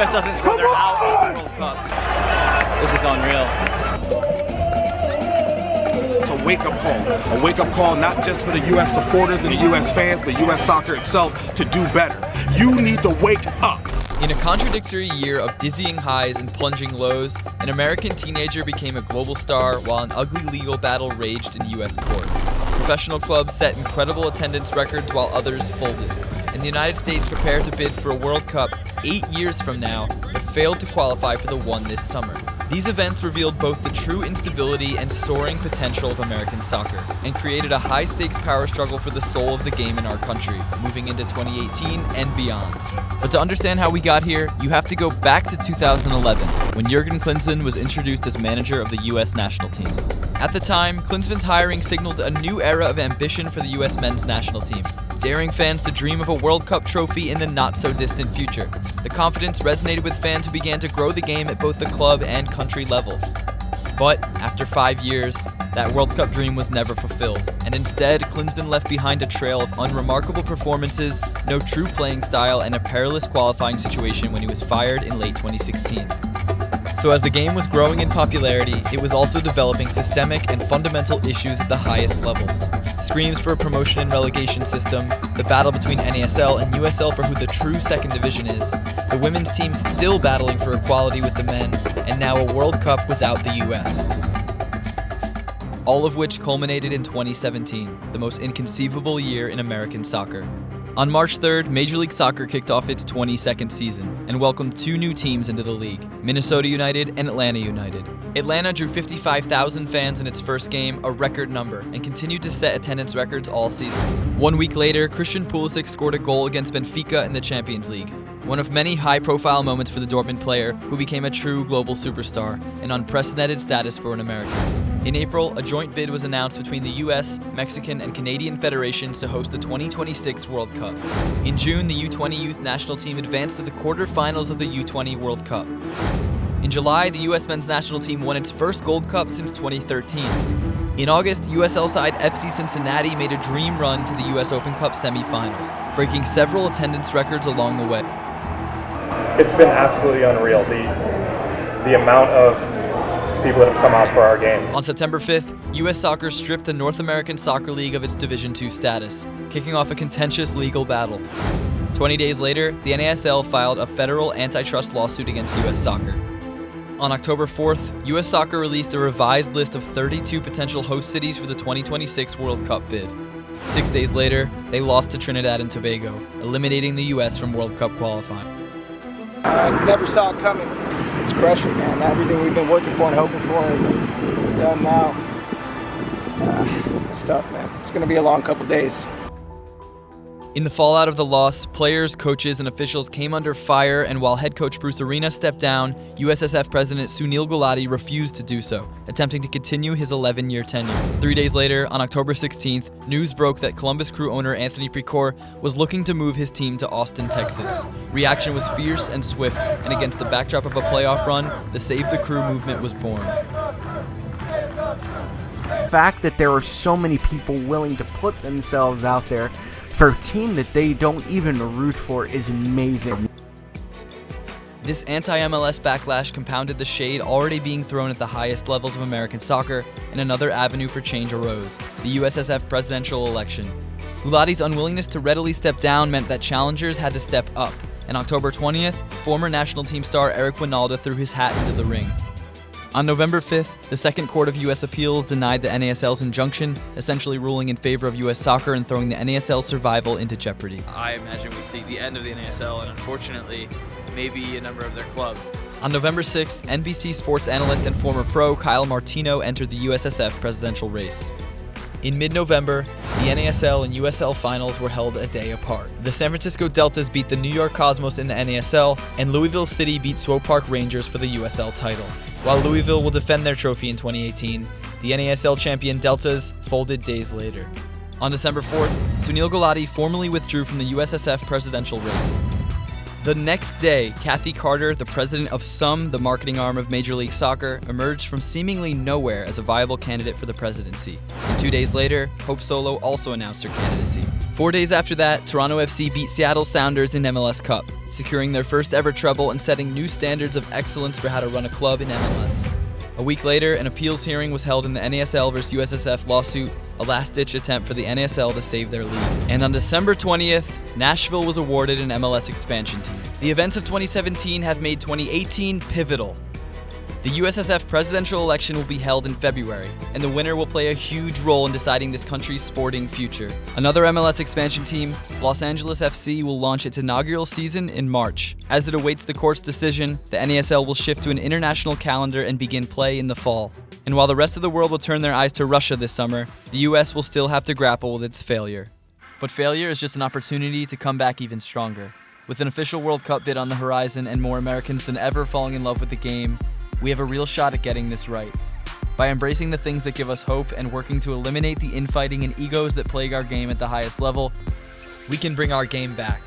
US doesn't score, they're out of the World Cup. This is unreal. It's a wake-up call. A wake-up call not just for the U.S. supporters and the U.S. fans, but U.S. soccer itself to do better. You need to wake up. In a contradictory year of dizzying highs and plunging lows, an American teenager became a global star while an ugly legal battle raged in U.S. court. Professional clubs set incredible attendance records while others folded. And the United States prepared to bid for a World Cup 8 years from now, but failed to qualify for the one this summer. These events revealed both the true instability and soaring potential of American soccer, and created a high-stakes power struggle for the soul of the game in our country, moving into 2018 and beyond. But to understand how we got here, you have to go back to 2011, when Jurgen Klinsmann was introduced as manager of the U.S. national team. At the time, Klinsmann's hiring signaled a new era of ambition for the U.S. men's national team, daring fans to dream of a World Cup trophy in the not-so-distant future. The confidence resonated with fans who began to grow the game at both the club and country level. But after 5 years, that World Cup dream was never fulfilled, and instead, Klinsmann left behind a trail of unremarkable performances, no true playing style, and a perilous qualifying situation when he was fired in late 2016. So as the game was growing in popularity, it was also developing systemic and fundamental issues at the highest levels. Screams for a promotion and relegation system, the battle between NASL and USL for who the true second division is, the women's team still battling for equality with the men, and now a World Cup without the US. All of which culminated in 2017, the most inconceivable year in American soccer. On March 3rd, Major League Soccer kicked off its 22nd season and welcomed 2 new teams into the league, Minnesota United and Atlanta United. Atlanta drew 55,000 fans in its first game, a record number, and continued to set attendance records all season. 1 week later, Christian Pulisic scored a goal against Benfica in the Champions League, one of many high-profile moments for the Dortmund player who became a true global superstar, an unprecedented status for an American. In April, a joint bid was announced between the US, Mexican, and Canadian federations to host the 2026 World Cup. In June, the U20 youth national team advanced to the quarterfinals of the U20 World Cup. In July, the US men's national team won its first Gold Cup since 2013. In August, USL side FC Cincinnati made a dream run to the US Open Cup semifinals, breaking several attendance records along the way. It's been absolutely unreal, the amount of people that have come out for our games. On September 5th, U.S. Soccer stripped the North American Soccer League of its Division II status, kicking off a contentious legal battle. 20 days later, the NASL filed a federal antitrust lawsuit against U.S. Soccer. On October 4th, U.S. Soccer released a revised list of 32 potential host cities for the 2026 World Cup bid. 6 days later, they lost to Trinidad and Tobago, eliminating the U.S. from World Cup qualifying. I never saw it coming. It's crushing, man. Everything we've been working for and hoping for, we're done now. It's tough, man. It's going to be a long couple days. In the fallout of the loss, players, coaches, and officials came under fire, and while head coach Bruce Arena stepped down, USSF President Sunil Gulati refused to do so, attempting to continue his 11-year tenure. 3 days later, on October 16th, news broke that Columbus Crew owner Anthony Precor was looking to move his team to Austin, Texas. Reaction was fierce and swift, and against the backdrop of a playoff run, the Save the Crew movement was born. The fact that there are so many people willing to put themselves out there for a team that they don't even root for is amazing. This anti-MLS backlash compounded the shade already being thrown at the highest levels of American soccer, and another avenue for change arose, the USSF presidential election. Gulati's unwillingness to readily step down meant that challengers had to step up, and October 20th, former national team star Eric Winalda threw his hat into the ring. On November 5th, the Second Court of U.S. Appeals denied the NASL's injunction, essentially ruling in favor of U.S. soccer and throwing the NASL's survival into jeopardy. I imagine we see the end of the NASL and unfortunately, maybe a number of their clubs. On November 6th, NBC sports analyst and former pro Kyle Martino entered the USSF presidential race. In mid-November, the NASL and USL finals were held a day apart. The San Francisco Deltas beat the New York Cosmos in the NASL, and Louisville City beat Swope Park Rangers for the USL title. While Louisville will defend their trophy in 2018, the NASL champion Deltas folded days later. On December 4th, Sunil Gulati formally withdrew from the USSF presidential race. The next day, Kathy Carter, the president of the marketing arm of Major League Soccer, emerged from seemingly nowhere as a viable candidate for the presidency. And 2 days later, Hope Solo also announced her candidacy. 4 days after that, Toronto FC beat Seattle Sounders in MLS Cup, securing their first ever treble and setting new standards of excellence for how to run a club in MLS. A week later, an appeals hearing was held in the NASL vs. USSF lawsuit, a last-ditch attempt for the NASL to save their league. And on December 20th, Nashville was awarded an MLS expansion team. The events of 2017 have made 2018 pivotal. The USSF presidential election will be held in February, and the winner will play a huge role in deciding this country's sporting future. Another MLS expansion team, Los Angeles FC, will launch its inaugural season in March. As it awaits the court's decision, the NASL will shift to an international calendar and begin play in the fall. And while the rest of the world will turn their eyes to Russia this summer, the US will still have to grapple with its failure. But failure is just an opportunity to come back even stronger. With an official World Cup bid on the horizon and more Americans than ever falling in love with the game, we have a real shot at getting this right. By embracing the things that give us hope and working to eliminate the infighting and egos that plague our game at the highest level, we can bring our game back.